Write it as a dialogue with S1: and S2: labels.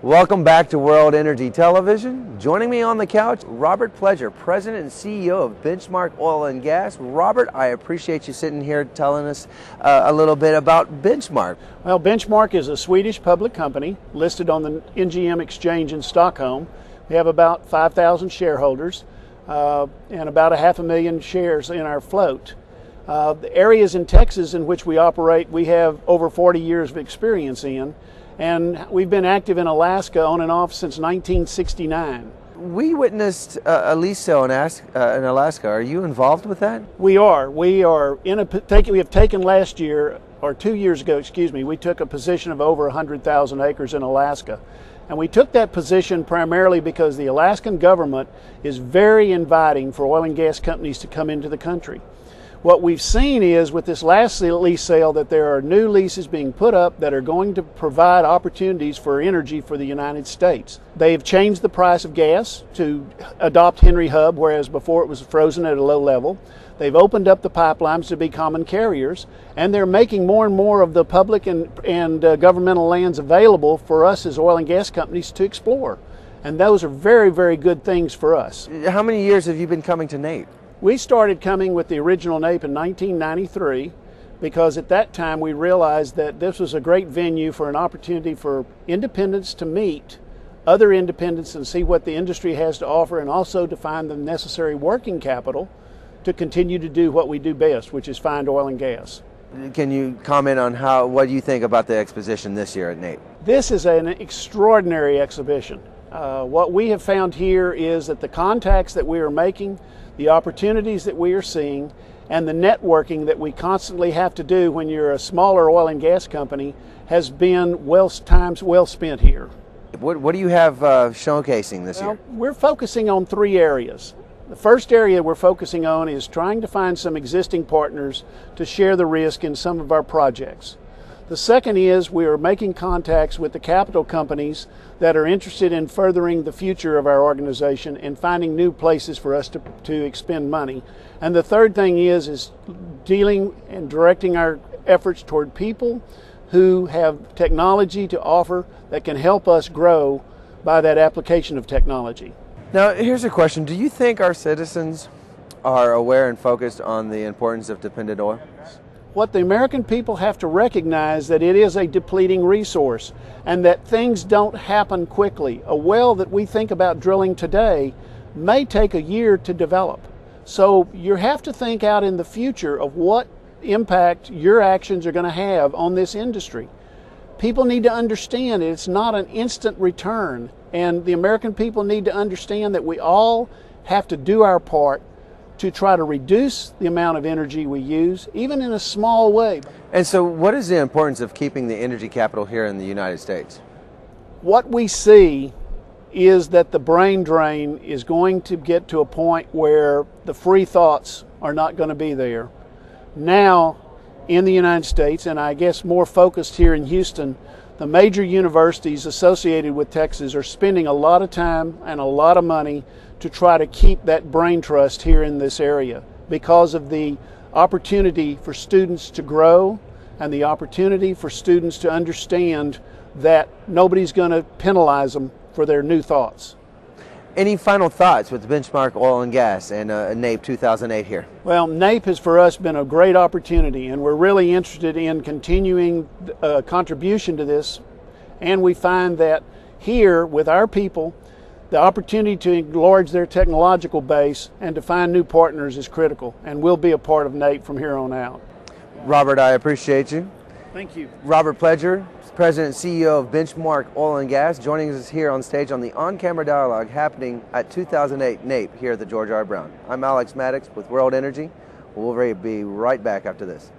S1: Welcome back to World Energy Television. Joining me on the couch, Robert Pledger, President and CEO of Benchmark Oil and Gas. Robert, I appreciate you sitting here telling us a little bit about Benchmark.
S2: Well, Benchmark is a Swedish public company listed on the NGM exchange in Stockholm. We have about 5,000 shareholders and about 500,000 shares in our float. The areas in Texas in which we operate, we have over 40 years of experience in. And we've been active in Alaska on and off since 1969.
S1: We witnessed a lease sale in Alaska. Are you involved with that?
S2: We are. We have taken last year, or 2 years ago, we took a position of over 100,000 acres in Alaska. And we took that position primarily because the Alaskan government is very inviting for oil and gas companies to come into the country. What we've seen is with this last lease sale that there are new leases being put up that are going to provide opportunities for energy for the United States. They've changed the price of gas to adopt Henry Hub, whereas before it was frozen at a low level. They've opened up the pipelines to be common carriers, and they're making more and more of the public and governmental lands available for us as oil and gas companies to explore. And those are very, very good things for us.
S1: How many years have you been coming to NAPE?
S2: We started coming with the original NAPE in 1993 because at that time we realized that this was a great venue for an opportunity for independents to meet other independents and see what the industry has to offer, and also to find the necessary working capital to continue to do what we do best, which is find oil and gas.
S1: Can you comment on what you think about the exposition this year at NAPE?
S2: This is an extraordinary exhibition. What we have found here is that the contacts that we are making, the opportunities that we are seeing, and the networking that we constantly have to do when you're a smaller oil and gas company has been times well spent here.
S1: What do you have showcasing this year?
S2: We're focusing on 3 areas. The first area we're focusing on is trying to find some existing partners to share the risk in some of our projects. The second is we are making contacts with the capital companies that are interested in furthering the future of our organization and finding new places for us to expend money. And the third thing is dealing and directing our efforts toward people who have technology to offer that can help us grow by that application of technology.
S1: Now, here's a question. Do you think our citizens are aware and focused on the importance of dependent oil?
S2: What the American people have to recognize that it is a depleting resource and that things don't happen quickly. A well that we think about drilling today may take a year to develop. So you have to think out in the future of what impact your actions are going to have on this industry. People need to understand it's not an instant return, and the American people need to understand that we all have to do our part to try to reduce the amount of energy we use, even in a small way.
S1: And so what is the importance of keeping the energy capital here in the United States?
S2: What we see is that the brain drain is going to get to a point where the free thoughts are not going to be there. Now, in the United States, and I guess more focused here in Houston, the major universities associated with Texas are spending a lot of time and a lot of money to try to keep that brain trust here in this area because of the opportunity for students to grow and the opportunity for students to understand that nobody's going to penalize them for their new thoughts.
S1: Any final thoughts with Benchmark Oil and Gas and NAPE 2008 here?
S2: Well, NAPE has for us been a great opportunity, and we're really interested in continuing contribution to this. And we find that here with our people, the opportunity to enlarge their technological base and to find new partners is critical, and we'll be a part of NAPE from here on out.
S1: Robert, I appreciate you.
S2: Thank you.
S1: Robert Pledger, President and CEO of Benchmark Oil and Gas, joining us here on stage on the on-camera dialogue happening at 2008 NAPE here at the George R. Brown. I'm Alex Maddox with World Energy. We'll be right back after this.